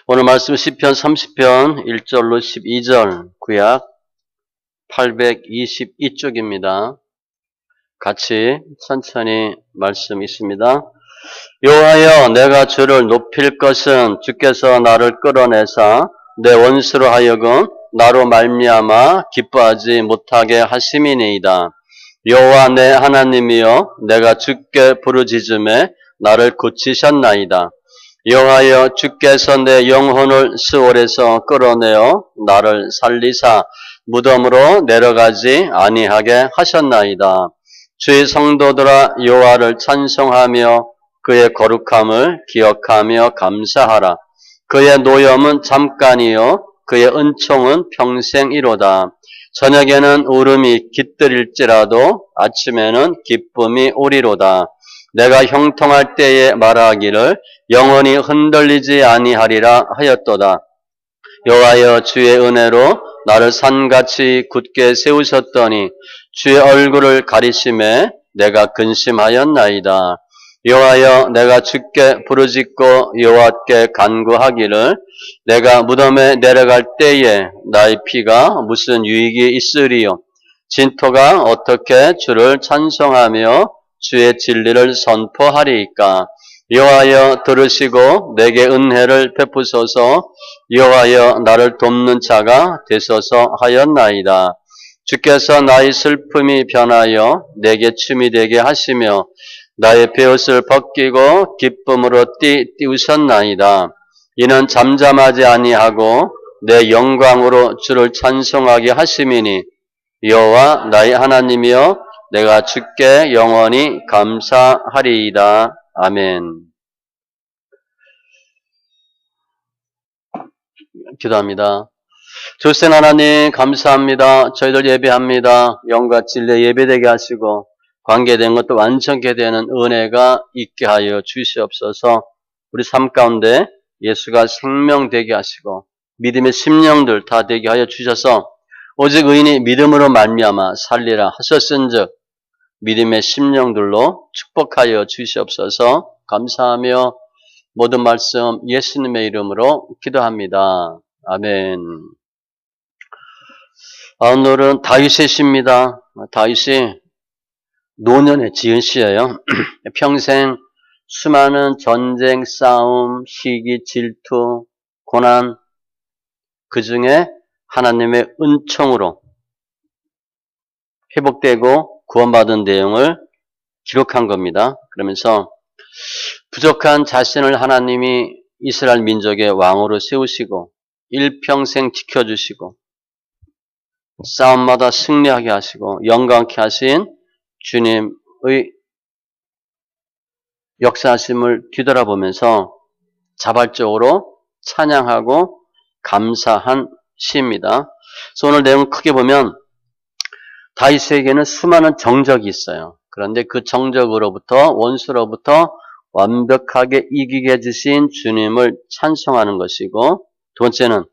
오늘 말씀 시편 30편 1절로 12절 구약 822쪽입니다. 같이 천천히 말씀 있습니다. 여호와여, 내가 주를 높일 것은 주께서 나를 끌어내사 내 원수로 하여금 나로 말미암아 기뻐하지 못하게 하심이니이다. 여호와 내 하나님이여, 내가 주께 부르짖음에 나를 고치셨나이다. 여호와여, 주께서 내 영혼을 스올에서 끌어내어 나를 살리사 무덤으로 내려가지 아니하게 하셨나이다. 주의 성도들아, 여호와를 찬송하며 그의 거룩함을 기억하며 감사하라. 그의 노염은 잠깐이요 그의 은총은 평생이로다. 저녁에는 울음이 깃들일지라도 아침에는 기쁨이 오리로다. 내가 형통할 때에 말하기를 영원히 흔들리지 아니하리라 하였도다. 여호와여, 주의 은혜로 나를 산같이 굳게 세우셨더니 주의 얼굴을 가리심에 내가 근심하였나이다. 여호와여, 내가 주께 부르짖고 여호와께 간구하기를 내가 무덤에 내려갈 때에 나의 피가 무슨 유익이 있으리요. 진토가 어떻게 주를 찬송하며 주의 진리를 선포하리이까. 여호와여, 들으시고 내게 은혜를 베푸소서. 여호와여, 나를 돕는 자가 되소서 하였나이다. 주께서 나의 슬픔이 변하여 내게 춤이 되게 하시며 나의 베옷을 벗기고 기쁨으로 띄우셨나이다. 이는 잠잠하지 아니하고 내 영광으로 주를 찬송하게 하심이니 여호와 나의 하나님이여, 내가 주께 영원히 감사하리이다. 아멘. 기도합니다. 주신 하나님 감사합니다. 저희들 예배합니다. 영과 진리에 예배되게 하시고 관계된 것도 완전케 되는 은혜가 있게 하여 주시옵소서. 우리 삶 가운데 예수가 생명되게 하시고 믿음의 심령들 다 되게 하여 주셔서 오직 의인이 믿음으로 말미암아 살리라 하셨은즉 믿음의 심령들로 축복하여 주시옵소서. 감사하며 모든 말씀 예수님의 이름으로 기도합니다. 아멘. 오늘은 다윗의 시입니다. 다윗이 노년에 지은 시예요. 평생 수많은 전쟁, 싸움, 시기, 질투, 고난, 그 중에 하나님의 은총으로 회복되고 구원받은 내용을 기록한 겁니다. 그러면서 부족한 자신을 하나님이 이스라엘 민족의 왕으로 세우시고 일평생 지켜주시고 싸움마다 승리하게 하시고 영광케 하신 주님의 역사하심을 뒤돌아보면서 자발적으로 찬양하고 감사한 시입니다. 그래서 오늘 내용을 크게 보면 다윗에게는 수많은 정적이 있어요. 그런데 그 정적으로부터, 원수로부터 완벽하게 이기게 해주신 주님을 찬송하는 것이고, 두 번째는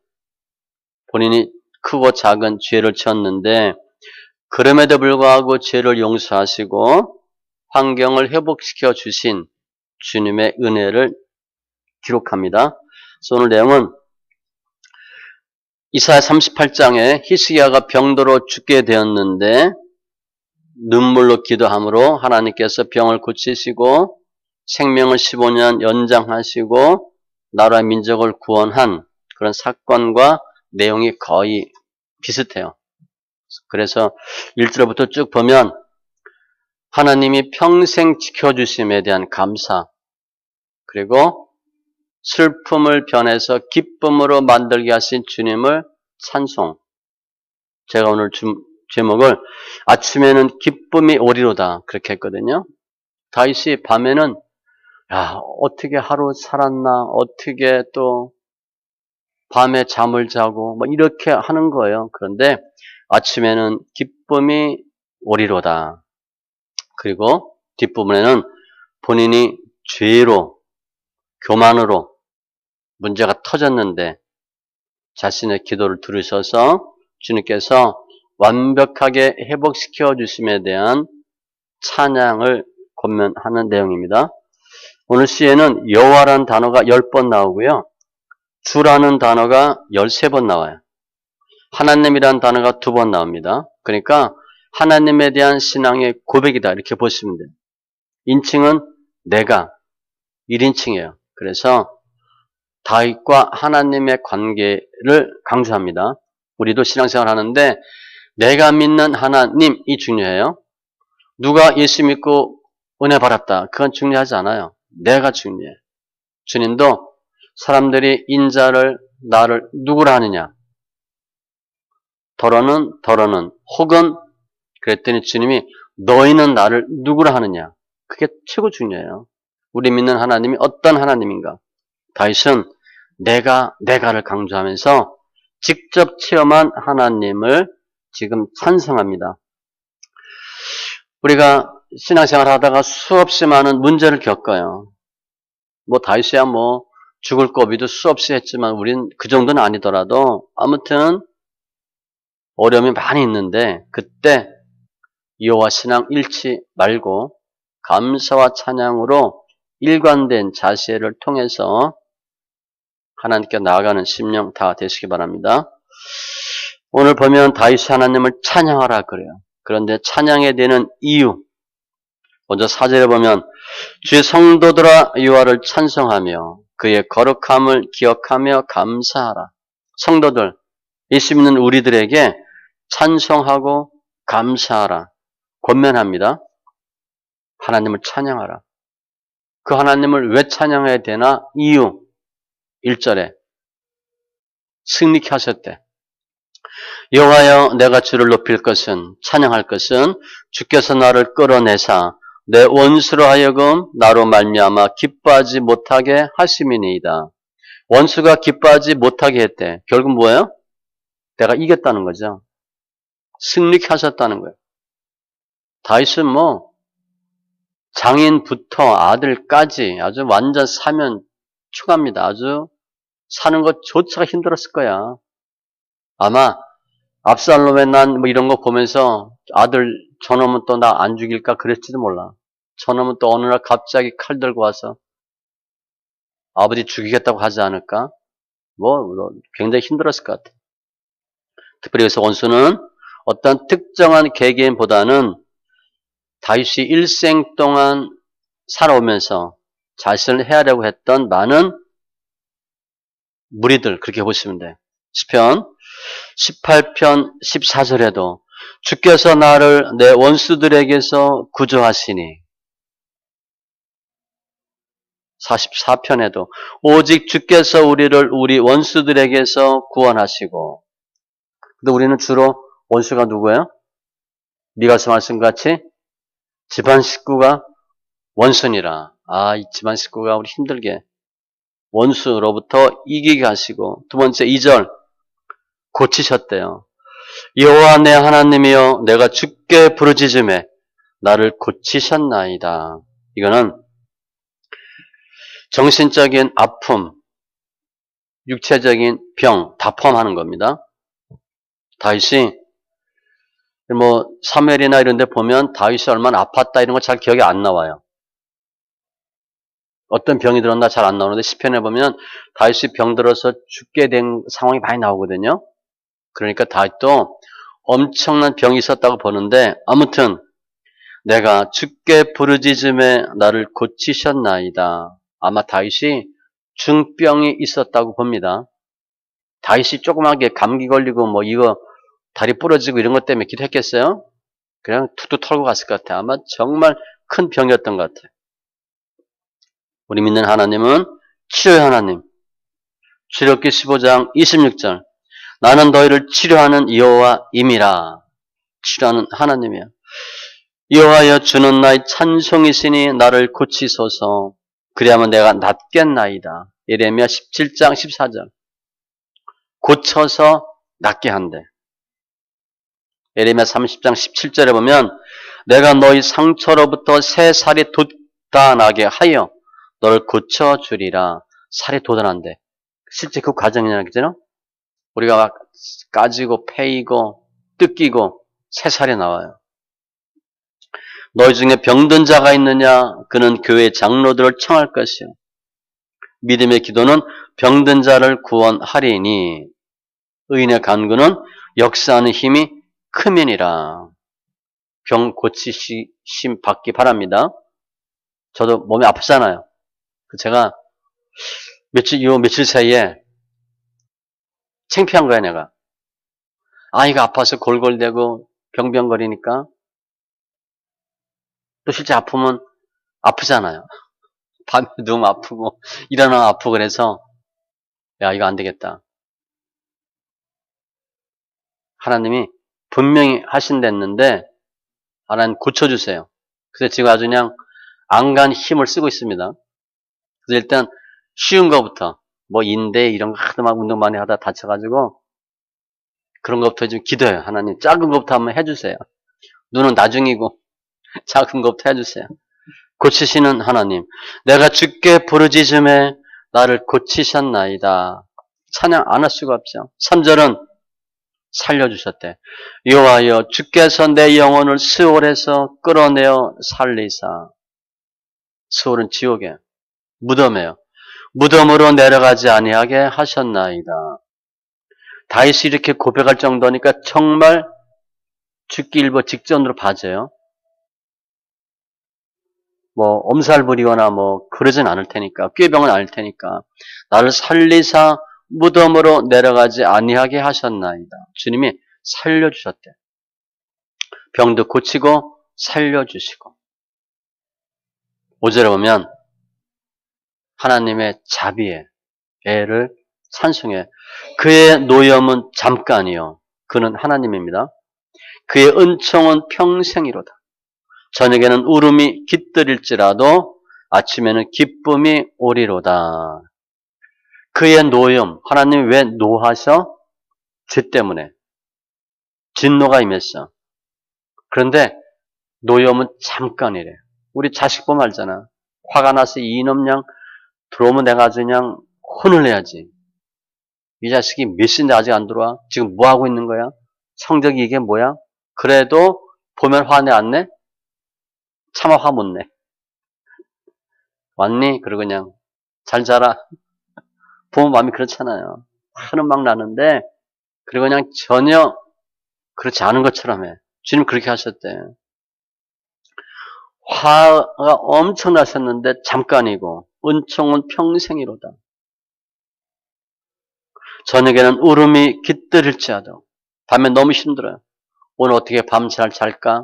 본인이 크고 작은 죄를 지었는데 그럼에도 불구하고 죄를 용서하시고 환경을 회복시켜 주신 주님의 은혜를 기록합니다. 그래서 오늘 내용은 이사야 38장에 히스기야가 병들어 죽게 되었는데 눈물로 기도함으로 하나님께서 병을 고치시고 생명을 15년 연장하시고 나라 민족을 구원한 그런 사건과 내용이 거의 비슷해요. 그래서 1절부터 쭉 보면 하나님이 평생 지켜주심에 대한 감사, 그리고 슬픔을 변해서 기쁨으로 만들게 하신 주님을 찬송. 제가 오늘 제목을 아침에는 기쁨이 오리로다 그렇게 했거든요. 다윗이 밤에는 어떻게 하루 살았나, 어떻게 또 밤에 잠을 자고 뭐 이렇게 하는 거예요. 그런데 아침에는 기쁨이 오리로다. 그리고 뒷부분에는 본인이 죄로, 교만으로 문제가 터졌는데 자신의 기도를 들으셔서 주님께서 완벽하게 회복시켜 주심에 대한 찬양을 권면하는 내용입니다. 오늘 시에는 여호와라는 단어가 10번 나오고요. 주라는 단어가 13번 나와요. 하나님이라는 단어가 2번 나옵니다. 그러니까 하나님에 대한 신앙의 고백이다 이렇게 보시면 돼요. 인칭은 내가 1인칭이에요. 그래서 다윗과 하나님의 관계를 강조합니다. 우리도 신앙생활 하는데 내가 믿는 하나님이 중요해요. 누가 예수 믿고 은혜 받았다. 그건 중요하지 않아요. 내가 중요해. 주님도 사람들이 인자를 나를 누구라 하느냐. 더러는 혹은 그랬더니 주님이 너희는 나를 누구라 하느냐. 그게 최고 중요해요. 우리 믿는 하나님이 어떤 하나님인가. 다윗은 내가를 강조하면서 직접 체험한 하나님을 지금 찬성합니다. 우리가 신앙생활 하다가 수없이 많은 문제를 겪어요. 다윗이야 죽을 고비도 수없이 했지만 우린 그 정도는 아니더라도 아무튼 어려움이 많이 있는데 그때 여호와 신앙 잃지 말고 감사와 찬양으로 일관된 자세를 통해서 하나님께 나아가는 심령 다 되시기 바랍니다. 오늘 보면 다윗이 하나님을 찬양하라 그래요. 그런데 찬양해야 되는 이유 먼저 4절에 보면 주의 성도들아 여호와를 찬송하며 그의 거룩함을 기억하며 감사하라. 성도들, 예수 믿는 우리들에게 찬송하고 감사하라. 권면합니다. 하나님을 찬양하라. 그 하나님을 왜 찬양해야 되나? 이유 1절에 승리케 하셨대. 여호와여 내가 주를 높일 것은 찬양할 것은 주께서 나를 끌어내사 내 원수로 하여금 나로 말미암아 기뻐하지 못하게 하심이니이다. 원수가 기뻐하지 못하게 했대. 결국 뭐예요? 내가 이겼다는 거죠. 승리케 하셨다는 거예요. 다윗은 장인부터 아들까지 아주 완전 사면 추가입니다. 아주 사는 것조차가 힘들었을 거야. 아마 압살롬의 난 이런 거 보면서 아들 저놈은 또 나 안 죽일까 그랬지도 몰라. 저놈은 또 어느 날 갑자기 칼 들고 와서 아버지 죽이겠다고 하지 않을까? 굉장히 힘들었을 것 같아. 특별히 그래서 원수는 어떤 특정한 개개인보다는 다윗이 일생 동안 살아오면서 자신을 해하려고 했던 많은 무리들 그렇게 보시면 돼. 시편 18편 14절에도 주께서 나를 내 원수들에게서 구조하시니 44편에도 오직 주께서 우리를 우리 원수들에게서 구원하시고 근데 우리는 주로 원수가 누구예요? 미가서 말씀같이 집안 식구가 원수니라. 이 집안 식구가 우리 힘들게 원수로부터 이기게 하시고 두 번째 2절 고치셨대요. 여호와 내 하나님이여 내가 주께 부르짖음에 나를 고치셨나이다. 이거는 정신적인 아픔, 육체적인 병 다 포함하는 겁니다. 다윗이 사무엘이나 이런 데 보면 다윗이 얼마나 아팠다 이런 거 잘 기억이 안 나와요. 어떤 병이 들었나 잘 안 나오는데 시편에 보면 다윗이 병들어서 죽게 된 상황이 많이 나오거든요. 그러니까 다윗도 엄청난 병이 있었다고 보는데 아무튼 내가 주께 부르짖음에 나를 고치셨나이다. 아마 다윗이 중병이 있었다고 봅니다. 다윗이 조그맣게 감기 걸리고 이거 다리 부러지고 이런 것 때문에 기도했겠어요? 그냥 툭툭 털고 갔을 것 같아요. 아마 정말 큰 병이었던 것 같아요. 우리 믿는 하나님은 치료의 하나님. 출애굽기 15장 26절 나는 너희를 치료하는 여호와임이라. 치료하는 하나님이야. 여호와여 주는 나의 찬송이시니 나를 고치소서. 그리하면 내가 낫겠나이다. 예레미야 17장 14절 고쳐서 낫게 한대. 예레미야 30장 17절에 보면 내가 너희 상처로부터 새 살이 돋아나게 하여 너를 고쳐주리라. 살이 돋아난대. 실제 그 과정이라는 거잖아. 우리가 막 까지고 패이고 뜯기고 새 살이 나와요. 너희 중에 병든 자가 있느냐? 그는 교회 장로들을 청할 것이요. 믿음의 기도는 병든 자를 구원하리니 의인의 간구는 역사하는 힘이 크면이라. 병 고치심 받기 바랍니다. 저도 몸이 아프잖아요. 제가 며칠 사이에 창피한 거야, 내가. 아이가 아파서 골골대고 병병거리니까 또 실제 아프면 아프잖아요. 밤에 너무 아프고 일어나면 아프고 그래서 야, 이거 안 되겠다. 하나님이 분명히 하신댔는데 하나님 고쳐주세요. 그래서 지금 아주 그냥 안간 힘을 쓰고 있습니다. 그래서 일단 쉬운 거부터 뭐 인대 이런 거 하도 막 운동 많이 하다 다쳐가지고 그런 것부터 좀 기도해요. 하나님 작은 것부터 한번 해주세요. 눈은 나중이고 작은 것부터 해주세요. 고치시는 하나님, 내가 주께 부르짖음에 나를 고치셨나이다. 찬양 안 할 수가 없죠. 3절은 살려주셨대. 여호와여 주께서 내 영혼을 스올에서 끌어내어 살리사. 스올은 지옥에 무덤이에요. 무덤으로 내려가지 아니하게 하셨나이다. 다윗이 이렇게 고백할 정도니까 정말 죽기 일보 직전으로 봐줘요. 뭐 엄살 부리거나 뭐 그러진 않을 테니까, 꾀병은 아닐 테니까 나를 살리사 무덤으로 내려가지 아니하게 하셨나이다. 주님이 살려주셨대. 병도 고치고 살려주시고. 5절에 보면 하나님의 자비에 애를 찬송해. 그의 노염은 잠깐이요. 그는 하나님입니다. 그의 은총은 평생이로다. 저녁에는 울음이 깃들일지라도 아침에는 기쁨이 오리로다. 그의 노염, 하나님이 왜 노하셔? 죄 때문에. 진노가 임했어. 그런데 노염은 잠깐이래. 우리 자식 보면 알잖아. 화가 나서 이놈냥 들어오면 내가 아주 그냥 혼을 내야지. 이 자식이 몇 시인데 아직 안 들어와? 지금 뭐 하고 있는 거야? 성적이 이게 뭐야? 그래도 보면 화내 안 내? 차마 화 못 내. 왔니? 그러고 그냥 잘 자라. 부모 마음이 그렇잖아요. 화는 막 나는데 그리고 그냥 전혀 그렇지 않은 것처럼 해. 주님 그렇게 하셨대. 화가 엄청 나셨는데 잠깐이고 은총은 평생이로다. 저녁에는 울음이 깃들일지라도 밤에 너무 힘들어요. 오늘 어떻게 밤 잘 잘까?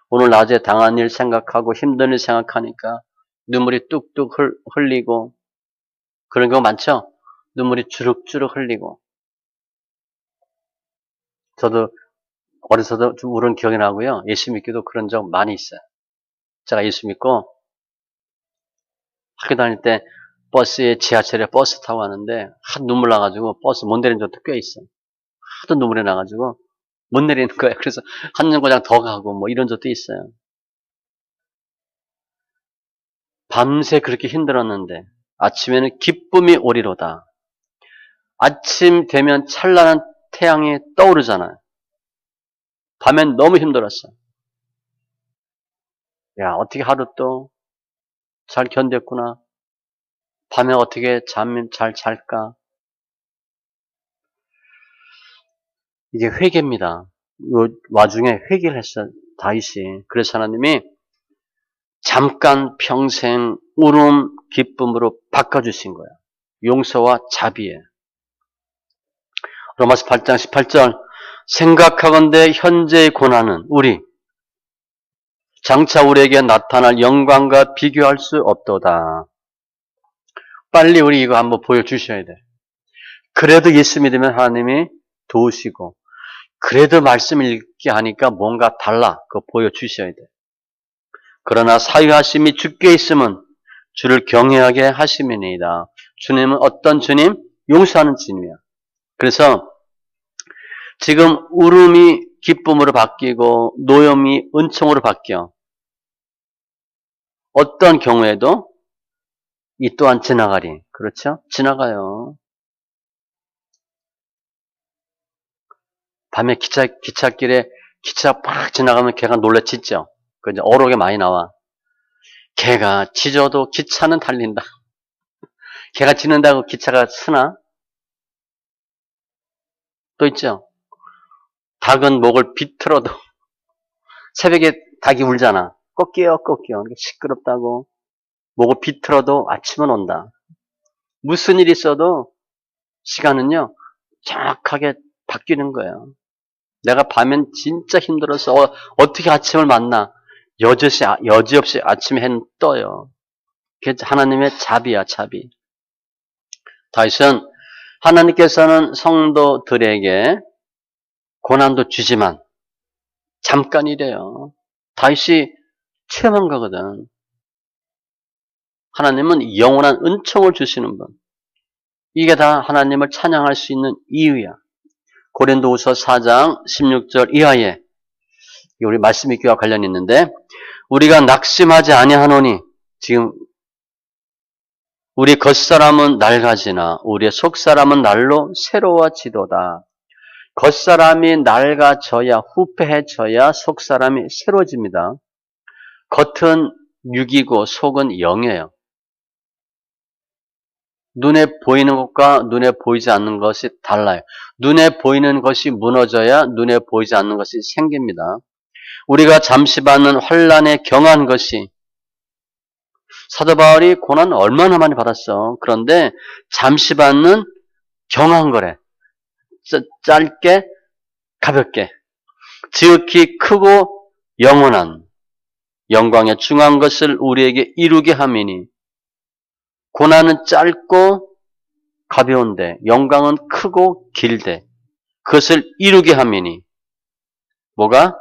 오늘 낮에 당한 일 생각하고 힘든 일 생각하니까 눈물이 뚝뚝 흘리고 그런 경우 많죠? 눈물이 주룩주룩 흘리고. 저도 어려서도 좀 울은 기억이 나고요. 예수 믿기도 그런 적 많이 있어요. 제가 예수 믿고 학교 다닐 때 버스에 지하철에 버스 타고 가는데 하도 눈물 나가지고 버스 못 내린 적도 꽤 있어요. 하도 눈물이 나가지고 못 내리는 거예요. 그래서 한 정거장 더 가고 뭐 이런 적도 있어요. 밤새 그렇게 힘들었는데 아침에는 기쁨이 오리로다. 아침 되면 찬란한 태양이 떠오르잖아요. 밤엔 너무 힘들었어. 야, 어떻게 하루 또 잘 견뎠구나. 밤에 어떻게 잠 잘 잘까? 이게 회개입니다. 이 와중에 회개를 했어, 다윗이. 그래서 하나님이 잠깐 평생 울음, 기쁨으로 바꿔주신 거야. 용서와 자비에. 로마서 8장 18절 생각하건대 현재의 고난은 우리 장차 우리에게 나타날 영광과 비교할 수 없도다. 빨리 우리 이거 한번 보여주셔야 돼. 그래도 예수 믿으면 하나님이 도우시고 그래도 말씀 읽게 하니까 뭔가 달라. 그거 보여주셔야 돼. 그러나 사유하심이 주께 있으면 주를 경외하게 하심이니이다. 주님은 어떤 주님? 용서하는 주님이야. 그래서 지금 울음이 기쁨으로 바뀌고 노염이 은총으로 바뀌어. 어떤 경우에도 이 또한 지나가리. 그렇죠? 지나가요. 밤에 기찻길에 기차 팍 지나가면 걔가 놀래 짖죠. 그 이제 어록에 많이 나와. 걔가 짖어도 기차는 달린다. 개가 짖는다고 기차가 쓰나? 또 있죠. 닭은 목을 비틀어도 새벽에 닭이 울잖아. 꼭 깨워. 시끄럽다고. 목을 비틀어도 아침은 온다. 무슨 일이 있어도 시간은요, 정확하게 바뀌는 거예요. 내가 밤엔 진짜 힘들어서 어떻게 아침을 만나? 여지없이 아침에 해는 떠요. 그게 하나님의 자비야, 자비. 다윗은 하나님께서는 성도들에게 고난도 주지만 잠깐이래요. 다윗이 체험한 거거든. 하나님은 영원한 은총을 주시는 분. 이게 다 하나님을 찬양할 수 있는 이유야. 고린도후서 4장 16절 이하에 우리 말씀 읽기와 관련이 있는데 우리가 낙심하지 아니하노니 지금 우리 겉사람은 낡아지나 우리의 속사람은 날로 새로워지도다. 겉사람이 낡아져야 후패해져야 속사람이 새로워집니다. 겉은 육이고 속은 영이에요. 눈에 보이는 것과 눈에 보이지 않는 것이 달라요. 눈에 보이는 것이 무너져야 눈에 보이지 않는 것이 생깁니다. 우리가 잠시 받는 환난에 경한 것이 사도 바울이 고난 얼마나 많이 받았어. 그런데 잠시 받는 경한 거래. 짧게 가볍게 지극히 크고 영원한 영광의 중한 것을 우리에게 이루게 함이니 고난은 짧고 가벼운데 영광은 크고 길되 그것을 이루게 함이니 뭐가?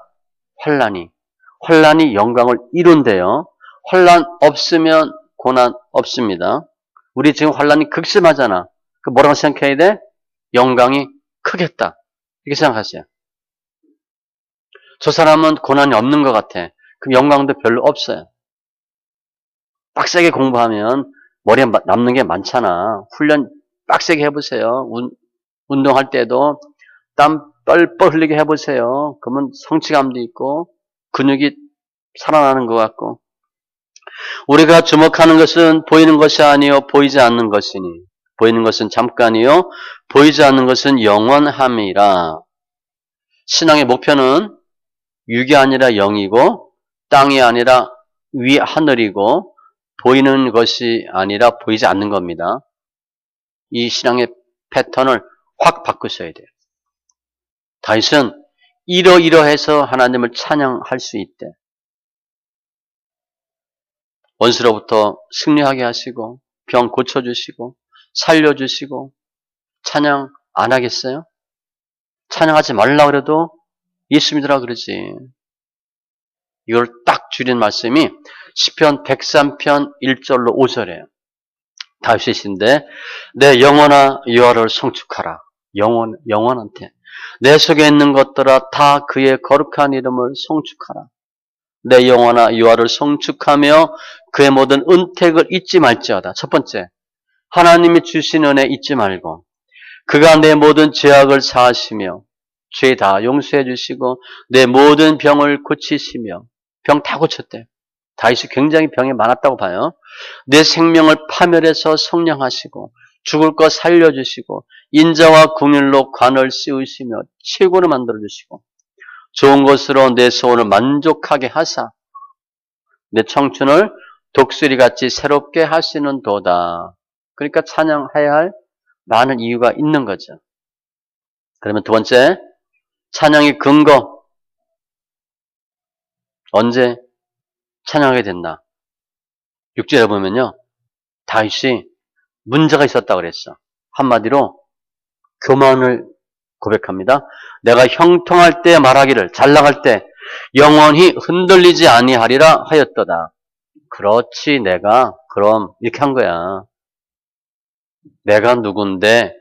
환난이 영광을 이룬대요. 환난 없으면 고난 없습니다. 우리 지금 환난이 극심하잖아. 그 뭐라고 생각해야 돼? 영광이 크겠다. 이렇게 생각하세요. 저 사람은 고난이 없는 것 같아. 그럼 영광도 별로 없어요. 빡세게 공부하면 머리에 남는 게 많잖아. 훈련 빡세게 해보세요. 운동할 때도 땀 뻘뻘 흘리게 해보세요. 그러면 성취감도 있고 근육이 살아나는 것 같고 우리가 주목하는 것은 보이는 것이 아니요 보이지 않는 것이니 보이는 것은 잠깐이요 보이지 않는 것은 영원함이라. 신앙의 목표는 육이 아니라 영이고 땅이 아니라 위 하늘이고 보이는 것이 아니라 보이지 않는 겁니다. 이 신앙의 패턴을 확 바꾸셔야 돼요. 다윗은 이러이러해서 하나님을 찬양할 수 있대. 원수로부터 승리하게 하시고 병 고쳐주시고 살려주시고 찬양 안 하겠어요? 찬양하지 말라 그래도 예수 믿으라 그러지. 이걸 딱 줄인 말씀이 시편 103편 1절로 5절이에요. 다윗인데 내 영혼아 여호와를 송축하라. 영혼한테 내 속에 있는 것들아 다 그의 거룩한 이름을 송축하라. 내 영혼아 여호와를 송축하며 그의 모든 은택을 잊지 말지어다. 첫 번째, 하나님이 주신 은혜 잊지 말고 그가 내 모든 죄악을 사하시며 죄 다 용서해 주시고 내 모든 병을 고치시며 병 다 고쳤대. 다윗이 굉장히 병이 많았다고 봐요. 내 생명을 파멸해서 성령하시고 죽을 것 살려주시고 인자와 긍휼로 관을 씌우시며 최고로 만들어주시고 좋은 것으로 내 소원을 만족하게 하사 내 청춘을 독수리같이 새롭게 하시는 도다. 그러니까 찬양해야 할 많은 이유가 있는 거죠. 그러면 두 번째, 찬양의 근거. 언제 찬양하게 됐나? 6절에 보면요. 다윗이 문제가 있었다고 그랬어. 한마디로 교만을 고백합니다. 내가 형통할 때 말하기를 잘 나갈 때 영원히 흔들리지 아니하리라 하였도다. 그렇지 내가 그럼 이렇게 한 거야. 내가 누군데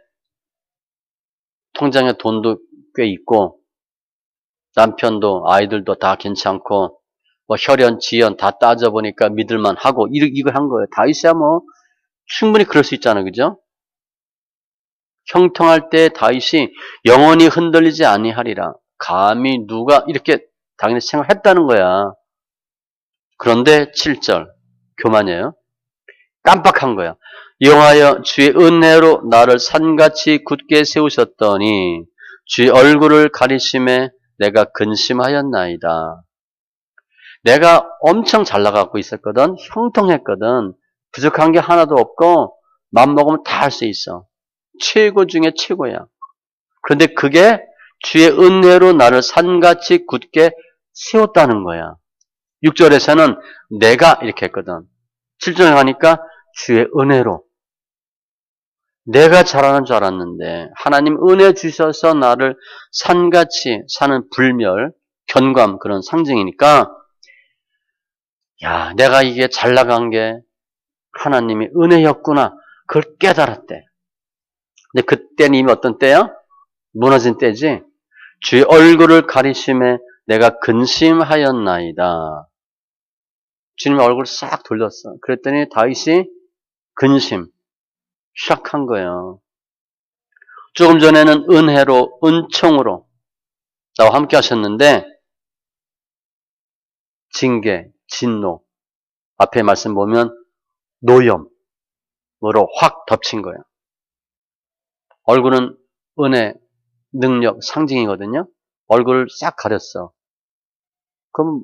통장에 돈도 꽤 있고 남편도 아이들도 다 괜찮고 뭐 혈연 지연 다 따져보니까 믿을만 하고 이걸 한 거예요. 다윗이야 뭐 충분히 그럴 수 있잖아요. 그죠? 형통할 때 다윗이 영원히 흔들리지 아니하리라. 감히 누가 이렇게 당연히 생각했다는 거야. 그런데 7절 교만이에요. 깜빡한 거야. 여호와여 주의 은혜로 나를 산같이 굳게 세우셨더니 주의 얼굴을 가리심에 내가 근심하였나이다. 내가 엄청 잘 나가고 있었거든. 형통했거든. 부족한 게 하나도 없고 맘먹으면 다 할 수 있어. 최고 중에 최고야. 그런데 그게 주의 은혜로 나를 산같이 굳게 세웠다는 거야. 6절에서는 내가 이렇게 했거든. 7절에 가니까 주의 은혜로. 내가 잘하는 줄 알았는데 하나님 은혜 주셔서 나를 산같이 사는 불멸, 견감 그런 상징이니까 야, 내가 이게 잘 나간 게 하나님의 은혜였구나. 그걸 깨달았대. 근데 그때는 이미 어떤 때야? 무너진 때지. 주의 얼굴을 가리심에 내가 근심하였나이다. 주님의 얼굴을 싹 돌렸어. 그랬더니 다윗이 근심, 시작한 거예요. 조금 전에는 은혜로, 은총으로 나와 함께 하셨는데 징계, 진노, 앞에 말씀 보면 노염으로 확 덮친 거예요. 얼굴은 은혜, 능력, 상징이거든요. 얼굴을 싹 가렸어. 그럼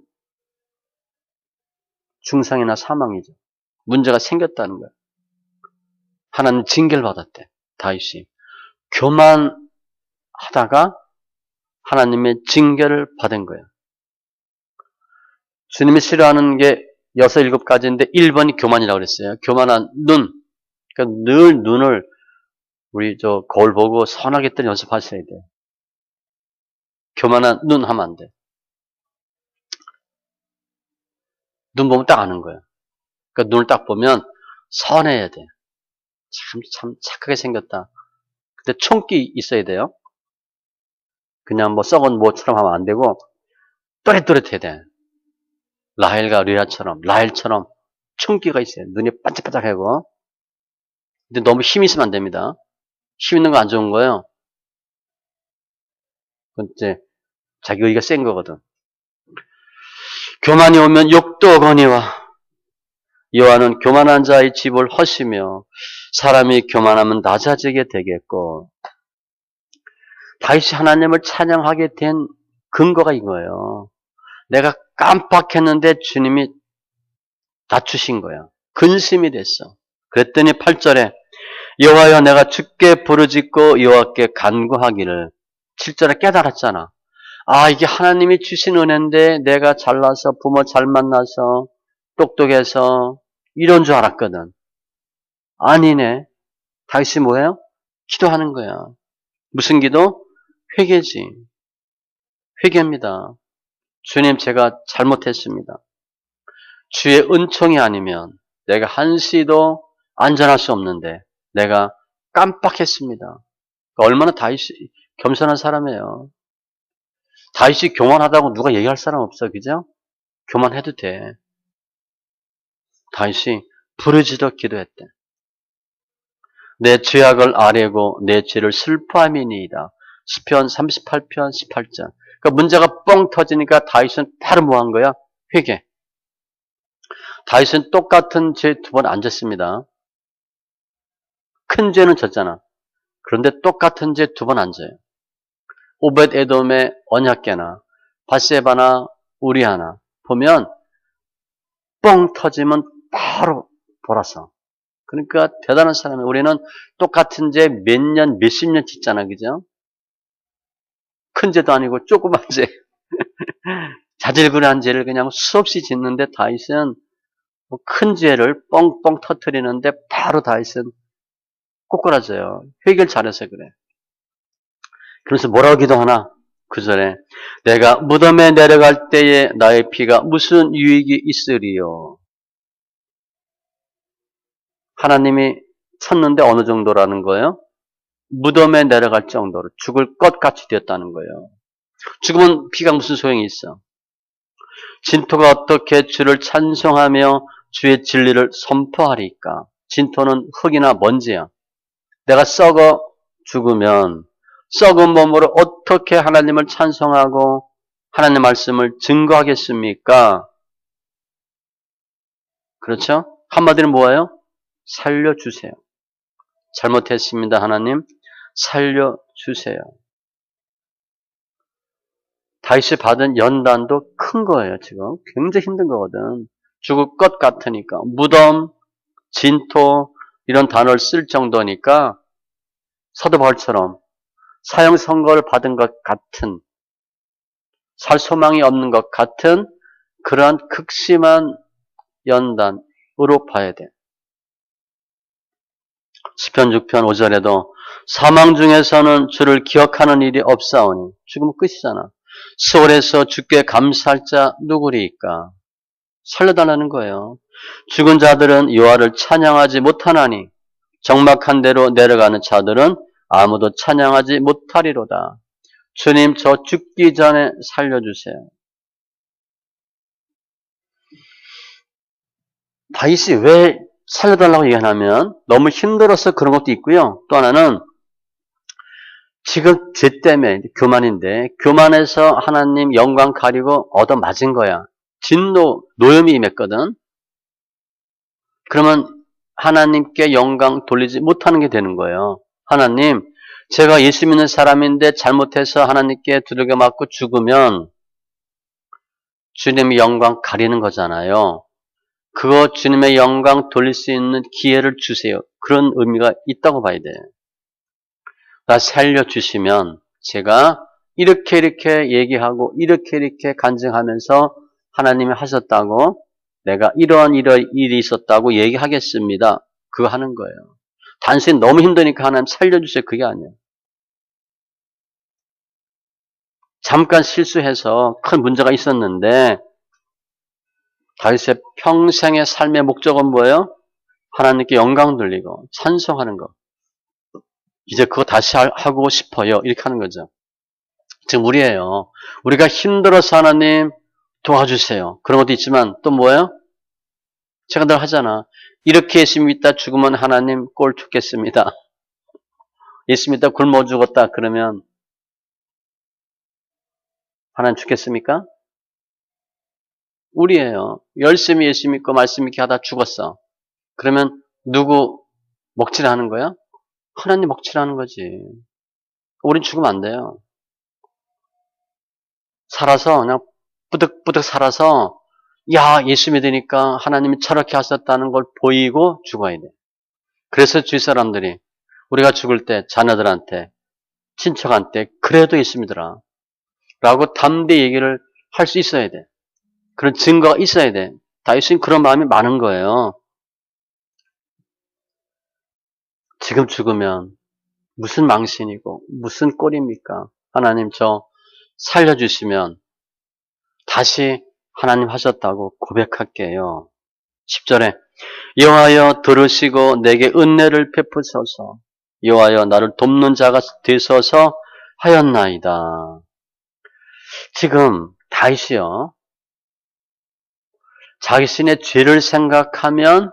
중상이나 사망이죠. 문제가 생겼다는 거예요. 하나님 징계를 받았대. 다윗이. 교만하다가 하나님의 징계를 받은 거예요. 주님이 싫어하는 게 6, 7가지인데 1번이 교만이라고 그랬어요. 교만한 눈. 그러니까 늘 눈을 우리 거울 보고 선하게 뜨는 연습하셔야 돼요. 교만한 눈 하면 안 돼. 눈 보면 딱 아는 거예요. 그러니까 눈을 딱 보면 선해야 돼. 참 착하게 생겼다. 근데 총기 있어야 돼요. 그냥 뭐 썩은 모처럼 하면 안 되고 또렷또렷해야 돼. 라헬과 르야처럼, 라헬처럼 총기가 있어요. 눈이 반짝반짝하고. 근데 너무 힘 있으면 안 됩니다. 힘 있는 거 안 좋은 거예요. 그건 이제 자기 의가 센 거거든. 교만이 오면 욕도 어거니와 여호와는 교만한 자의 집을 허시며 사람이 교만하면 낮아지게 되겠고 다윗이 하나님을 찬양하게 된 근거가 이거예요. 내가 깜빡했는데 주님이 낮추신 거야. 근심이 됐어. 그랬더니 8절에 여호와여 내가 주께 부르짖고 여호와께 간구하기를 7절에 깨달았잖아. 아 이게 하나님이 주신 은혜인데 내가 잘나서 부모 잘 만나서 똑똑해서 이런 줄 알았거든. 아니네. 다윗이 뭐예요? 기도하는 거야. 무슨 기도? 회개지. 회개입니다. 주님 제가 잘못했습니다. 주의 은총이 아니면 내가 한시도 안전할 수 없는데 내가 깜빡했습니다. 얼마나 다윗이 겸손한 사람이에요. 다윗이 교만하다고 누가 얘기할 사람 없어. 그죠? 교만해도 돼. 다윗이 부르짖어 기도했대. 내 죄악을 아뢰고 내 죄를 슬퍼함이니이다. 시편 38편 18절. 그러니까 문제가 뻥 터지니까 다윗은 바로 뭐 한 거야? 회개. 다윗은 똑같은 죄 2번 안 졌습니다. 큰 죄는 졌잖아. 그런데 똑같은 죄 2번 안 져요. 오벳 에돔의 언약궤나 바세바나 우리아나 보면 뻥 터지면 바로 돌아서. 그러니까 대단한 사람이에요. 우리는 똑같은 죄 몇 년, 몇십 년 짓잖아. 그죠? 큰 죄도 아니고 조그만 죄. 자질구레한 죄를 그냥 수없이 짓는데 다윗은 큰 죄를 뻥뻥 터뜨리는데 바로 다윗은 꼬꾸라져요. 회개를 잘해서 그래. 그래서 뭐라고 기도하나? 그 전에 내가 무덤에 내려갈 때에 나의 피가 무슨 유익이 있으리요? 하나님이 쳤는데 어느 정도라는 거예요? 무덤에 내려갈 정도로 죽을 것 같이 되었다는 거예요. 죽으면 피가 무슨 소용이 있어? 진토가 어떻게 주를 찬송하며 주의 진리를 선포하리까? 진토는 흙이나 먼지야. 내가 썩어 죽으면 썩은 몸으로 어떻게 하나님을 찬송하고 하나님 말씀을 증거하겠습니까? 그렇죠? 한마디로 뭐예요? 살려주세요. 잘못했습니다. 하나님 살려주세요. 다윗이 받은 연단도 큰 거예요. 지금 굉장히 힘든 거거든. 죽을 것 같으니까. 무덤, 진토 이런 단어를 쓸 정도니까 사도 바울처럼 사형 선고를 받은 것 같은, 살 소망이 없는 것 같은 그러한 극심한 연단으로 봐야 돼. 시편 6편 5절에도 사망 중에서는 주를 기억하는 일이 없사오니, 죽으면 끝이잖아. 수월에서 주께 감사할 자 누구리이까? 살려달라는 거예요. 죽은 자들은 여호와를 찬양하지 못하나니 적막한 데로 내려가는 자들은 아무도 찬양하지 못하리로다. 주님, 저 죽기 전에 살려주세요. 다윗이 왜 살려달라고 얘기하냐면 너무 힘들어서 그런 것도 있고요. 또 하나는 지금 죄 때문에, 교만인데 교만해서 하나님 영광 가리고 얻어맞은 거야. 진노, 노염이 임했거든. 그러면 하나님께 영광 돌리지 못하는 게 되는 거예요. 하나님, 제가 예수 믿는 사람인데 잘못해서 하나님께 두들겨 맞고 죽으면 주님의 영광 가리는 거잖아요. 그거 주님의 영광 돌릴 수 있는 기회를 주세요. 그런 의미가 있다고 봐야 돼. 나 살려주시면 제가 이렇게 얘기하고 이렇게 간증하면서 하나님이 하셨다고, 내가 이러한 일이 있었다고 얘기하겠습니다. 그거 하는 거예요. 단순히 너무 힘드니까 하나님 살려주세요. 그게 아니에요. 잠깐 실수해서 큰 문제가 있었는데 다윗의 평생의 삶의 목적은 뭐예요? 하나님께 영광 돌리고 찬송하는 거. 이제 그거 다시 하고 싶어요. 이렇게 하는 거죠. 지금 우리예요. 우리가 힘들어서 하나님 도와주세요. 그런 것도 있지만 또 뭐예요? 제가 늘 하잖아. 이렇게 예수 믿다 죽으면 하나님 꼴 죽겠습니다. 예수 믿다 굶어 죽었다 그러면 하나님 죽겠습니까? 우리예요. 열심히 예수 믿고 말씀 믿게 하다 죽었어. 그러면 누구 먹칠하는 거야? 하나님 먹칠하는 거지. 우린 죽으면 안 돼요. 살아서 그냥 뿌득뿌득 살아서 야, 예수 믿으니까 하나님이 저렇게 하셨다는 걸 보이고 죽어야 돼. 그래서 주위 사람들이 우리가 죽을 때 자녀들한테, 친척한테 그래도 예수 믿으라 라고 담대 얘기를 할 수 있어야 돼. 그런 증거가 있어야 돼. 다윗은 그런 마음이 많은 거예요. 지금 죽으면 무슨 망신이고 무슨 꼴입니까? 하나님 저 살려주시면 다시 하나님 하셨다고 고백할게요. 10절에 여호와여 들으시고 내게 은혜를 베푸소서. 여호와여 나를 돕는 자가 되소서 하였나이다. 지금 다윗이요, 자신의 죄를 생각하면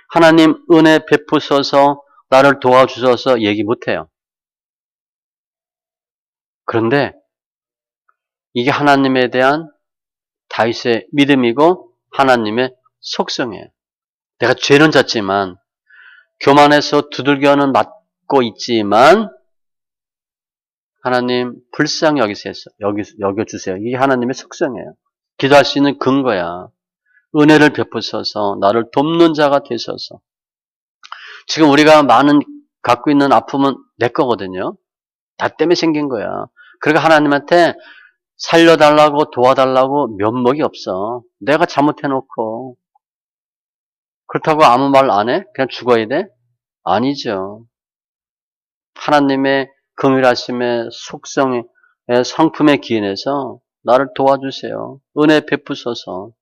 하나님 은혜 베푸소서 나를 도와주소서 얘기 못해요. 그런데 이게 하나님에 대한 다윗의 믿음이고 하나님의 속성이에요. 내가 죄는 졌지만 교만해서 두들겨는 맞고 있지만 하나님 불쌍히 여겨주세요. 이게 하나님의 속성이에요. 기도할 수 있는 근거야. 은혜를 베푸셔서 나를 돕는 자가 되셔서. 지금 우리가 많은 갖고 있는 아픔은 내 거거든요. 나 때문에 생긴 거야. 그러니까 하나님한테 살려달라고 도와달라고 면목이 없어. 내가 잘못해놓고 그렇다고 아무 말 안 해? 그냥 죽어야 돼? 아니죠. 하나님의 긍휼하심의 속성의 성품에 기인해서 나를 도와주세요. 은혜 베푸소서.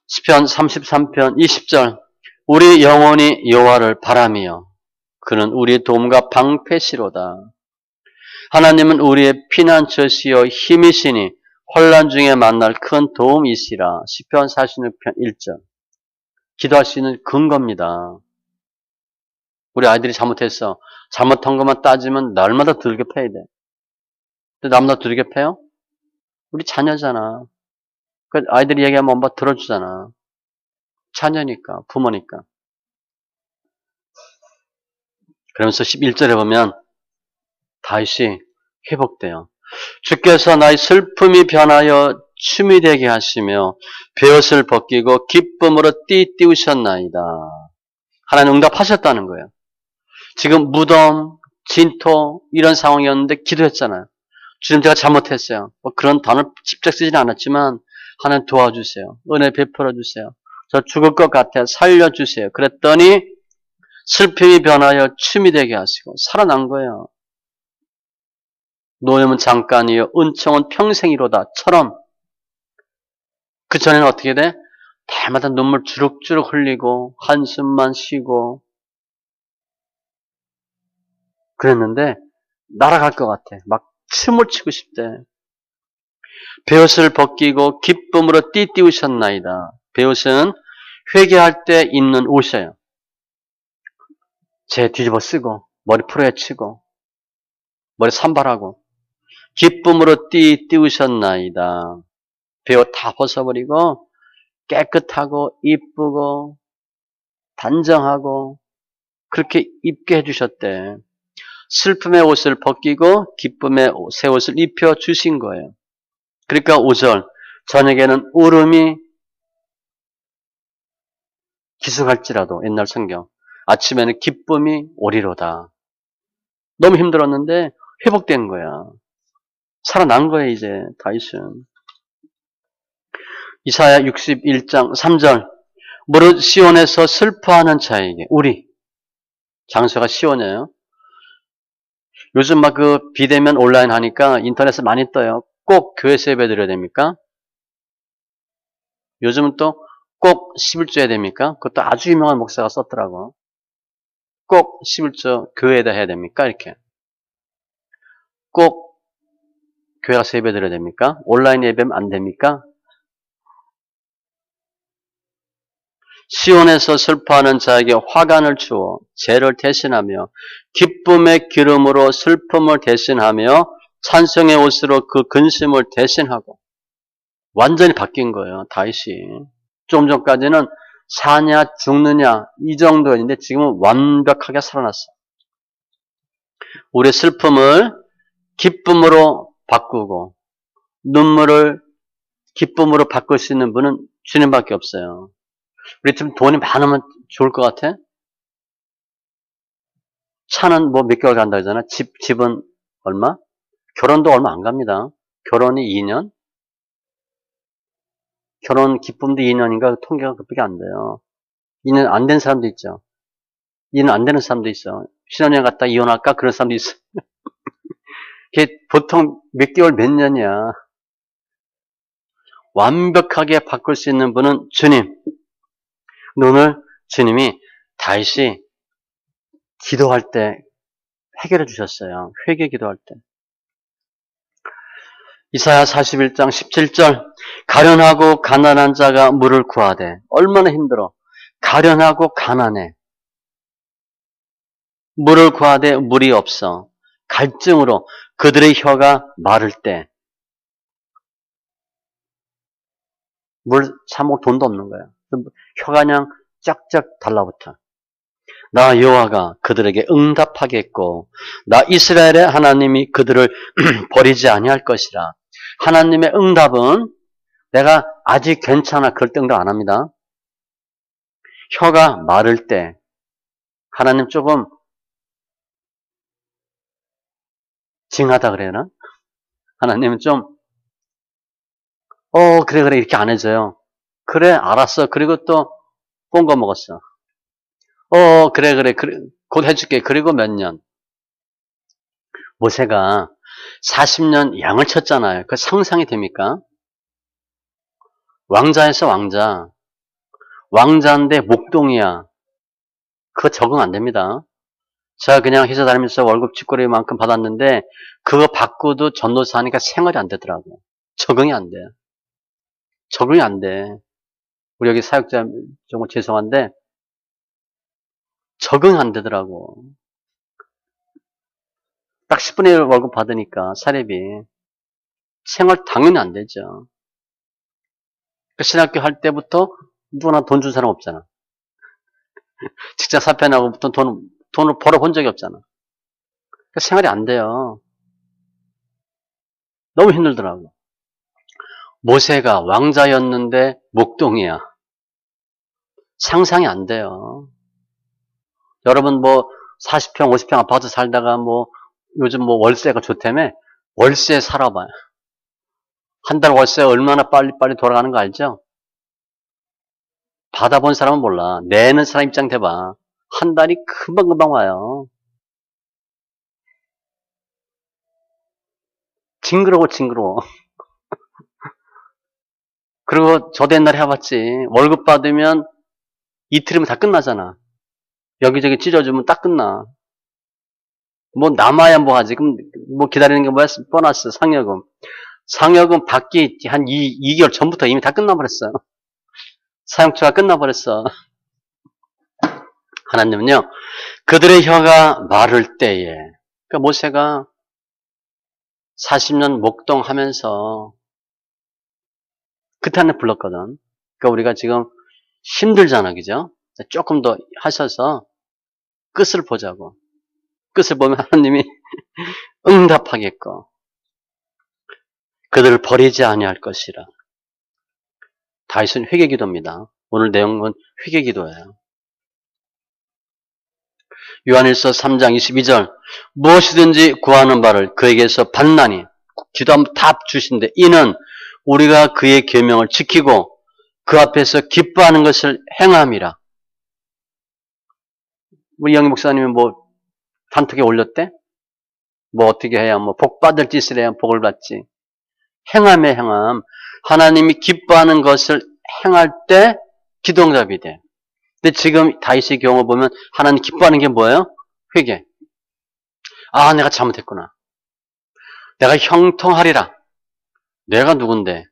시편 33편 20절 우리 영혼이 여호와를 바라며 그는 우리의 도움과 방패시로다. 하나님은 우리의 피난처시요 힘이시니 혼란 중에 만날 큰 도움이시라. 시편 46편 1절. 기도할 수 있는 근거입니다. 우리 아이들이 잘못했어. 잘못한 것만 따지면 날마다 두들겨 패야 돼. 근데 남자 두들겨 패요? 우리 자녀잖아. 그 아이들이 얘기하면 엄마 들어주잖아. 자녀니까, 부모니까. 그러면서 11절에 보면 다시 회복돼요. 주께서 나의 슬픔이 변하여 춤이 되게 하시며 베옷을 벗기고 기쁨으로 띠띠우셨나이다. 하나님 응답하셨다는 거예요. 지금 무덤, 진토 이런 상황이었는데 기도했잖아요. 주님 제가 잘못했어요. 뭐 그런 단어를 직접 쓰지는 않았지만 하나님 도와주세요. 은혜 베풀어 주세요. 저 죽을 것 같아요. 살려주세요. 그랬더니 슬픔이 변하여 춤이 되게 하시고 살아난 거예요. 노염은 잠깐이요 은총은 평생이로다처럼 그 전에는 어떻게 돼? 달마다 눈물 주룩주룩 흘리고 한숨만 쉬고 그랬는데 날아갈 것 같아. 막 춤을 추고 싶대. 베옷을 벗기고 기쁨으로 띠띠우셨나이다. 베옷은 회개할 때 입는 옷이에요. 제 뒤집어 쓰고 머리 풀어헤치고 머리 산발하고 기쁨으로 띠띠우셨나이다. 베옷 다 벗어버리고 깨끗하고 이쁘고 단정하고 그렇게 입게 해주셨대. 슬픔의 옷을 벗기고 기쁨의 새 옷을 입혀 주신 거예요. 그러니까 5절 저녁에는 울음이 기승할지라도 옛날 성경 아침에는 기쁨이 오리로다. 너무 힘들었는데 회복된 거야. 살아난 거야 이제 다윗은. 이사야 61장 3절 무릇 시온에서 슬퍼하는 자에게 우리 장소가 시온이에요. 요즘 막 그 비대면 온라인 하니까 인터넷에 많이 떠요. 꼭 교회에서 예배 드려야 됩니까? 요즘은 또 꼭 11조 해야 됩니까? 그것도 아주 유명한 목사가 썼더라고. 꼭 11조 교회에다 해야 됩니까? 이렇게. 꼭 교회 가서 예배 드려야 됩니까? 온라인 예배면 안 됩니까? 시온에서 슬퍼하는 자에게 화관을 주어 죄를 대신하며 기쁨의 기름으로 슬픔을 대신하며 찬송의 옷으로 그 근심을 대신하고 완전히 바뀐 거예요. 다윗이. 좀 전까지는 사냐 죽느냐 이 정도였는데 지금은 완벽하게 살아났어. 우리의 슬픔을 기쁨으로 바꾸고 눈물을 기쁨으로 바꿀 수 있는 분은 주님밖에 없어요. 우리 좀 돈이 많으면 좋을 것 같아? 차는 뭐 몇 개월 간다 그러잖아. 집은 얼마? 결혼도 얼마 안 갑니다. 결혼이 2년? 결혼 기쁨도 2년인가 통계가 그렇게 안 돼요. 2년 안 된 사람도 있죠. 2년 안 되는 사람도 있어. 신혼여행 갔다 이혼할까? 그런 사람도 있어. 그게 보통 몇 개월 몇 년이야. 완벽하게 바꿀 수 있는 분은 주님. 오늘 주님이 다윗이 기도할 때 해결해 주셨어요. 회개 기도할 때. 이사야 41장 17절 가련하고 가난한 자가 물을 구하되 얼마나 힘들어. 가련하고 가난해. 물을 구하되 물이 없어. 갈증으로 그들의 혀가 마를 때 물 사먹을 돈도 없는 거야. 혀가 그냥 쫙쫙 달라붙어. 나 여호와가 그들에게 응답하겠고 나 이스라엘의 하나님이 그들을 버리지 아니할 것이라. 하나님의 응답은 내가 아직 괜찮아 그럴 때 응답 안 합니다. 혀가 마를 때 하나님 조금 징하다 그래나? 하나님은 좀 그래 이렇게 안 해줘요. 그래 알았어. 그리고 또 꼰거 먹었어. 그래 곧 해줄게. 그리고 몇 년. 모세가 40년 양을 쳤잖아요. 그 상상이 됩니까? 왕자에서 왕자. 왕자인데 목동이야. 그거 적응 안 됩니다. 제가 그냥 회사 다니면서 월급 쥐꼬리만큼 받았는데 그거 받고도 전도사 하니까 생활이 안 되더라고요. 적응이 안 돼. 적응이 안 돼. 우리 여기 사역자 정말 죄송한데 적응 안 되더라고. 딱 10분의 1 월급 받으니까 사례비. 생활 당연히 안 되죠. 그 신학교 할 때부터 누구나 돈 준 사람 없잖아. 직장 사표 나고부터 돈 돈을 벌어본 적이 없잖아. 그러니까 생활이 안 돼요. 너무 힘들더라고. 모세가 왕자였는데 목동이야. 상상이 안 돼요. 여러분 뭐 40평, 50평 아파트 살다가 뭐 요즘 뭐 월세가 좋다며 월세 살아봐요. 한 달 월세 얼마나 빨리빨리 돌아가는 거 알죠? 받아본 사람은 몰라. 내는 사람 입장 대봐. 한 달이 금방금방 와요. 징그러워. 그리고 저도 옛날에 해봤지. 월급 받으면 이틀이면 다 끝나잖아. 여기저기 찢어주면 딱 끝나. 뭐 남아야 뭐 하지. 그럼 뭐 기다리는 게 뭐야? 보너스, 상여금. 상여금 받기 한 2개월 전부터 이미 다 끝나버렸어요. 사용처가 끝나버렸어. 하나님은요, 그들의 혀가 마를 때에, 그러니까 모세가 40년 목동하면서 그때 한번 불렀거든. 그러니까 우리가 지금 힘들잖아, 그죠? 조금 더 하셔서 끝을 보자고. 끝을 보면 하나님이 응답하겠고, 그들을 버리지 아니할 것이라. 다윗은 회개기도입니다. 오늘 내용은 회개기도예요. 요한일서 3장 22절 무엇이든지 구하는 바를 그에게서 받나니 기도하면 답 주신대. 이는 우리가 그의 계명을 지키고 그 앞에서 기뻐하는 것을 행함이라. 우리 영희 목사님이 뭐 단톡에 올렸대? 뭐 어떻게 해야 뭐 복 받을 짓을 해야 복을 받지. 행함의 행함. 하나님이 기뻐하는 것을 행할 때 기도응답이 돼. 근데 지금 다윗의 경우 보면 하나님 기뻐하는 게 뭐예요? 회개. 아, 내가 잘못했구나. 내가 형통하리라. 내가 누군데?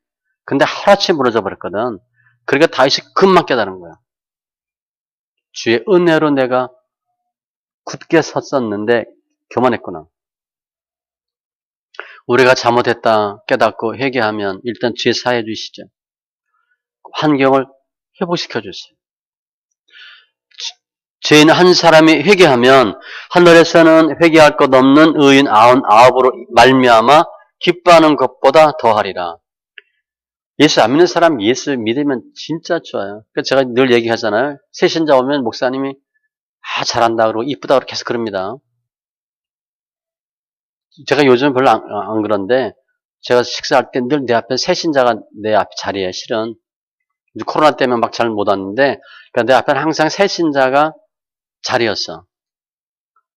근데 하루아침에 무너져 버렸거든. 그러니까 다윗이 금방 깨달은 거야. 주의 은혜로 내가 굳게 섰었는데 교만했구나. 우리가 잘못했다 깨닫고 회개하면 일단 죄 사해 주시죠. 환경을 회복시켜 주세요. 죄인 한 사람이 회개하면 하늘에서는 회개할 것 없는 의인 99으로 말미암아 기뻐하는 것보다 더하리라. 예수 안 믿는 사람 예수 믿으면 진짜 좋아요. 그래서 제가 늘 얘기하잖아요. 새신자 오면 목사님이 잘한다 그러고 이쁘다 그러고 계속 그럽니다. 제가 요즘 별로 안 그런데 제가 식사할 때 늘 내 앞에 새신자가 내 앞 자리에 실은 코로나 때문에 막 잘 못 왔는데 그러니까 내 앞에는 항상 새신자가 자리였어.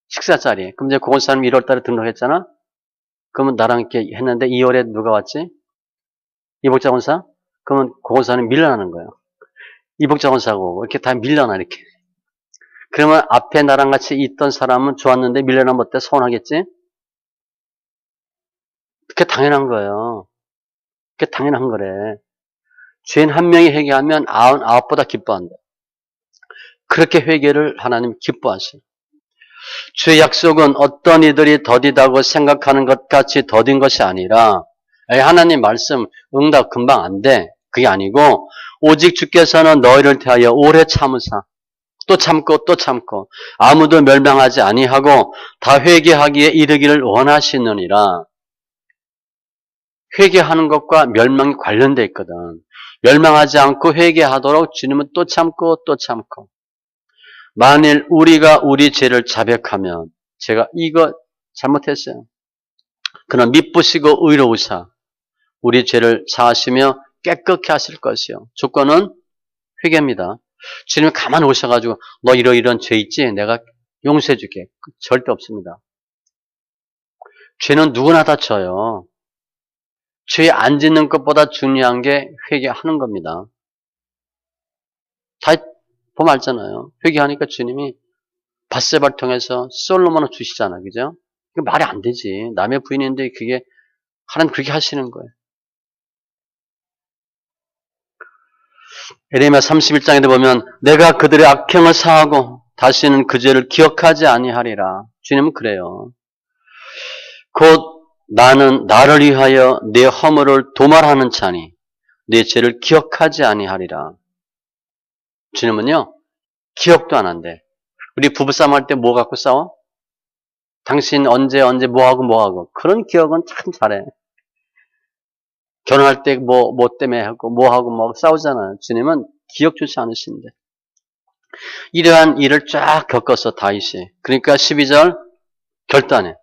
식사 자리. 그럼 이제 고건사님 1월 달에 등록했잖아? 그러면 나랑 이렇게 했는데 2월에 누가 왔지? 이복자 권사? 그러면 고건사님 밀려나는 거예요. 이복자 권사고 이렇게 다 밀려나 이렇게. 그러면 앞에 나랑 같이 있던 사람은 좋았는데 밀려나면 어때? 서운하겠지? 그게 당연한 거예요. 그게 당연한 거래. 죄인 한 명이 회개하면 99보다 기뻐한다. 그렇게 회개를 하나님 기뻐하세요. 주의 약속은 어떤 이들이 더디다고 생각하는 것 같이 더딘 것이 아니라 하나님 말씀 응답 금방 안 돼. 그게 아니고 오직 주께서는 너희를 대하여 오래 참으사 또 참고 아무도 멸망하지 아니하고 다 회개하기에 이르기를 원하시느니라. 회개하는 것과 멸망이 관련돼 있거든. 멸망하지 않고 회개하도록 주님은 또 참고 만일 우리가 우리 죄를 자백하면 제가 이거 잘못했어요. 그러나 미쁘시고 의로우사 우리 죄를 사하시며 깨끗게 하실 것이요. 조건은 회개입니다. 주님이 가만히 오셔가지고 너 이런 죄 있지? 내가 용서해 줄게. 절대 없습니다. 죄는 누구나 다 져요. 죄 안 짓는 것보다 중요한 게 회개하는 겁니다. 다 보면 알잖아요. 회개하니까 주님이 밧세바를 통해서 솔로몬을 주시잖아. 그죠? 그 말이 안 되지. 남의 부인인데 그게 하나님 그렇게 하시는 거예요. 에레미야 31장에도 보면 내가 그들의 악행을 사하고 다시는 그 죄를 기억하지 아니하리라. 주님은 그래요. 곧 나는 나를 위하여 내 허물을 도말하는 자니 내 죄를 기억하지 아니하리라. 주님은요. 기억도 안 한대. 우리 부부싸움 할 때 뭐 갖고 싸워? 당신 언제 뭐 하고. 그런 기억은 참 잘해. 결혼할 때 뭐 때문에 하고 뭐 하고 싸우잖아요. 주님은 기억 좋지 않으신데. 이러한 일을 쫙 겪었어, 다윗이. 그러니까 12절 결단해.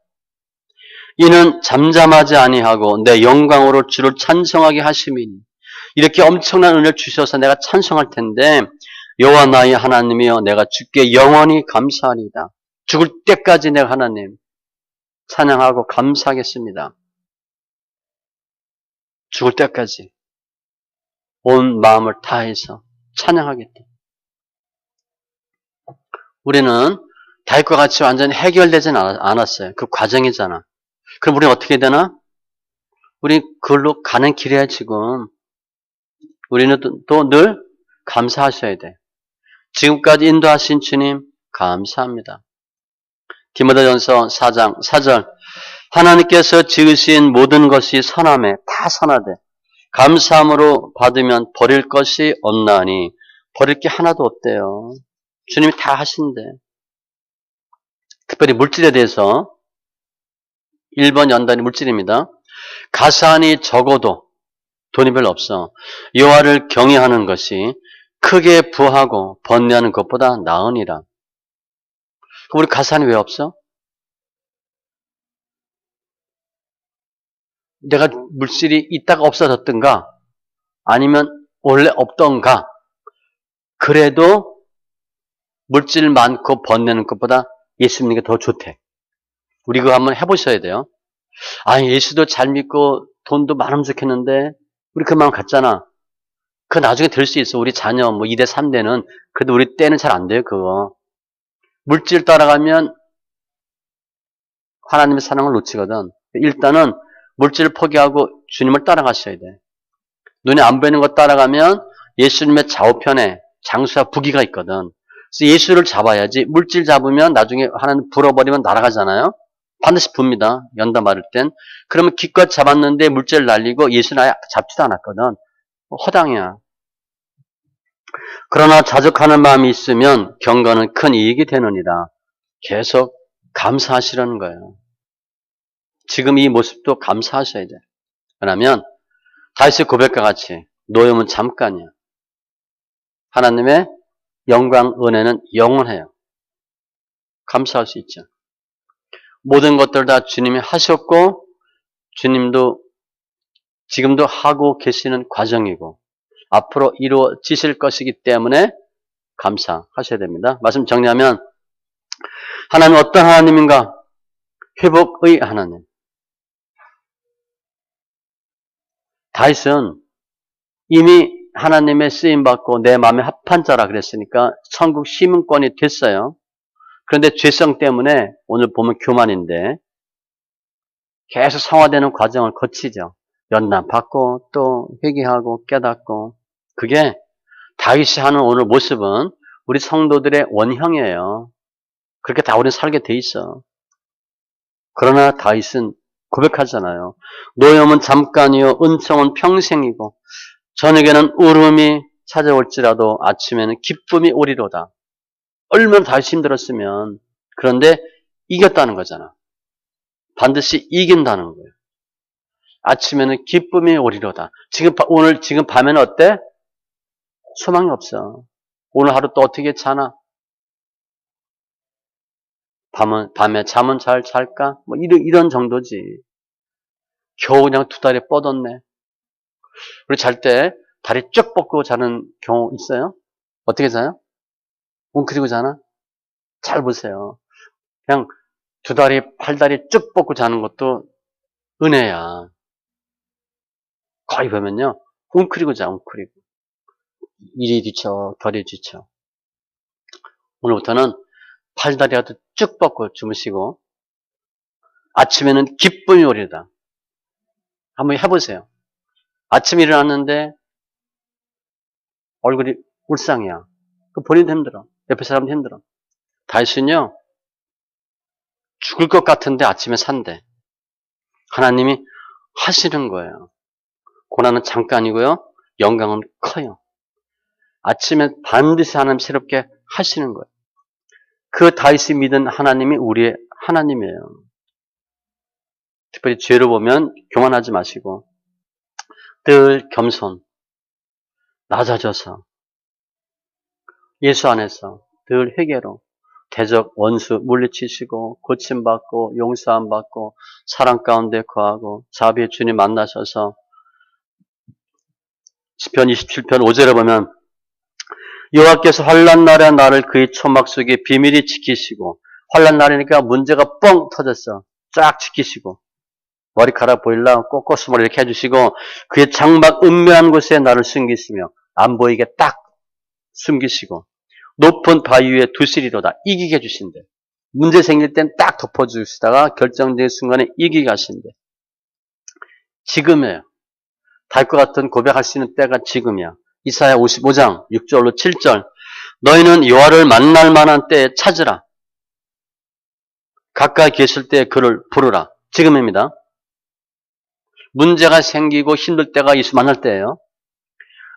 이는 잠잠하지 아니하고 내 영광으로 주를 찬송하게 하심이니. 이렇게 엄청난 은혜를 주셔서 내가 찬송할 텐데 여호와 나의 하나님이여 내가 주께 영원히 감사하리이다. 죽을 때까지 내가 하나님 찬양하고 감사하겠습니다. 죽을 때까지 온 마음을 다해서 찬양하겠다. 우리는 다윗과 같이 완전히 해결되진 않았어요. 그 과정이잖아. 그럼 우리는 어떻게 되나? 우리 그걸로 가는 길이야 지금. 우리는 또 늘 감사하셔야 돼. 지금까지 인도하신 주님 감사합니다. 디모데전서 4장 4절 하나님께서 지으신 모든 것이 선함에 다 선하되 감사함으로 받으면 버릴 것이 없나니 버릴 게 하나도 없대요. 주님이 다 하신대. 특별히 물질에 대해서 1번 연단이 물질입니다. 가산이 적어도 돈이 별로 없어. 여호와를 경외하는 것이 크게 부하고 번뇌하는 것보다 나으니라. 그럼 우리 가산이 왜 없어? 내가 물질이 있다가 없어졌던가 아니면 원래 없던가 그래도 물질 많고 번뇌는 것보다 예수 믿는 게 더 좋대. 우리 그거 한번 해보셔야 돼요. 아, 예수도 잘 믿고 돈도 많으면 좋겠는데 우리 그 마음 갖잖아. 그거 나중에 될 수 있어. 우리 자녀 2대 3대는 그래도 우리 때는 잘 안 돼요. 그거. 물질 따라가면 하나님의 사랑을 놓치거든. 일단은 물질을 포기하고 주님을 따라가셔야 돼. 눈에 안 보이는 것 따라가면 예수님의 좌우편에 장수와 부귀가 있거든. 그래서 예수를 잡아야지. 물질 잡으면 나중에 하나님 불어버리면 날아가잖아요. 반드시 붑니다. 연다 말을 땐. 그러면 기껏 잡았는데 물질을 날리고 예수는 아예 잡지도 않았거든. 허당이야. 그러나 자족하는 마음이 있으면 경건은 큰 이익이 되느니라. 계속 감사하시라는 거예요. 지금 이 모습도 감사하셔야 돼. 왜냐하면 다윗의 고백과 같이 노염은 잠깐이야. 하나님의 영광, 은혜는 영원해요. 감사할 수 있죠. 모든 것들 다 주님이 하셨고 주님도 지금도 하고 계시는 과정이고 앞으로 이루어지실 것이기 때문에 감사하셔야 됩니다. 말씀 정리하면 하나님은 어떤 하나님인가? 회복의 하나님. 다윗은 이미 하나님의 쓰임받고 내 마음에 합한 자라 그랬으니까 천국 시민권이 됐어요. 그런데 죄성 때문에 오늘 보면 교만인데 계속 성화되는 과정을 거치죠. 연단 받고 또 회개하고 깨닫고 그게 다윗이 하는 오늘 모습은 우리 성도들의 원형이에요. 그렇게 다 우리는 살게 돼 있어. 그러나 다윗은 고백하잖아요. 노염은 잠깐이요 은총은 평생이고 저녁에는 울음이 찾아올지라도 아침에는 기쁨이 오리로다. 얼마나 다윗이 힘들었으면 그런데 이겼다는 거잖아. 반드시 이긴다는 거예요. 아침에는 기쁨이 오리로다. 지금 밤에는 어때? 소망이 없어. 오늘 하루 또 어떻게 자나? 밤에 잠은 잘 잘까? 이런 정도지. 겨우 그냥 두 다리 뻗었네. 우리 잘 때 다리 쭉 뻗고 자는 경우 있어요? 어떻게 자요? 웅크리고 자나? 잘 보세요. 그냥 두 다리, 팔다리 쭉 뻗고 자는 것도 은혜야. 거의 보면요. 웅크리고 자, 웅크리고. 이리 뒤쳐, 저리 뒤쳐. 오늘부터는 팔다리라도 쭉 뻗고 주무시고 아침에는 기쁨이 오리다. 한번 해보세요. 아침에 일어났는데 얼굴이 울상이야. 그 본인도 힘들어. 옆에 사람도 힘들어. 다윗은요. 죽을 것 같은데 아침에 산대. 하나님이 하시는 거예요. 고난은 잠깐이고요. 영광은 커요. 아침에 반드시 하나님 새롭게 하시는 거예요. 그 다윗이 믿은 하나님이 우리의 하나님이에요. 특별히 죄를 보면 교만하지 마시고 늘 겸손, 낮아져서 예수 안에서 늘 회개로 대적 원수 물리치시고 고침받고 용서함 받고 사랑 가운데 거하고 자비의 주님 만나셔서 시편 27편 5절에 보면 여호와께서 환난 날에 나를 그의 초막 속에 비밀히 지키시고 환난 날이니까 문제가 뻥 터졌어. 쫙 지키시고 머리카락 보일라 꼬꼬수머리 이렇게 해주시고 그의 장막 은밀한 곳에 나를 숨기시며 안 보이게 딱 숨기시고 높은 바위 위에 두시리로다 이기게 해주신대. 문제 생길 땐 딱 덮어주시다가 결정적인 순간에 이기게 하신대. 지금이에요. 다윗과 같은 고백할 수 있는 때가 지금이야. 이사야 55장 6절로 7절 너희는 여호와를 만날 만한 때에 찾으라. 가까이 계실 때에 그를 부르라. 지금입니다. 문제가 생기고 힘들 때가 예수 만날 때예요.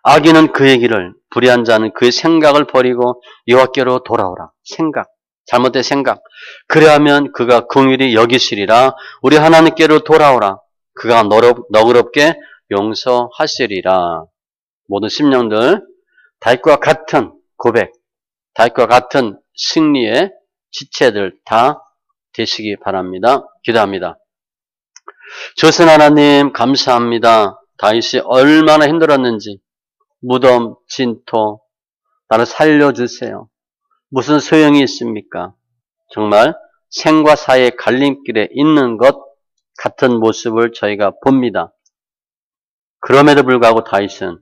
악인은 그의 길을, 불의한 자는 그의 생각을 버리고 여호와께로 돌아오라. 생각, 잘못된 생각. 그래야면 그가 긍휼히 여기시리라. 우리 하나님께로 돌아오라. 그가 너그럽게 용서하시리라. 모든 심령들 다윗과 같은 고백, 다윗과 같은 승리의 지체들 다 되시기 바랍니다. 기도합니다. 조선 하나님 감사합니다. 다윗이 얼마나 힘들었는지 무덤, 진토 나를 살려주세요. 무슨 소용이 있습니까? 정말 생과 사의 갈림길에 있는 것 같은 모습을 저희가 봅니다. 그럼에도 불구하고 다윗은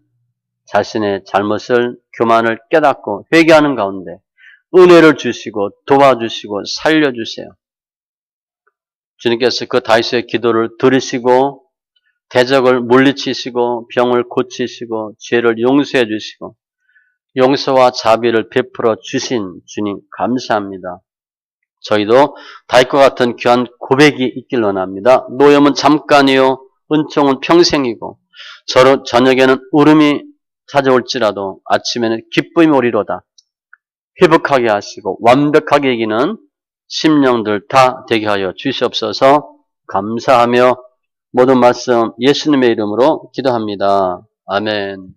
자신의 잘못을 교만을 깨닫고 회개하는 가운데 은혜를 주시고 도와주시고 살려주세요. 주님께서 그 다윗의 기도를 들으시고 대적을 물리치시고 병을 고치시고 죄를 용서해 주시고 용서와 자비를 베풀어 주신 주님 감사합니다. 저희도 다윗과 같은 귀한 고백이 있길 원합니다. 노염은 잠깐이요 은총은 평생이고 저녁에는 울음이 찾아올지라도 아침에는 기쁨이 오리로다. 회복하게 하시고 완벽하게 이기는 심령들 다 되게 하여 주시옵소서. 감사하며 모든 말씀 예수님의 이름으로 기도합니다. 아멘.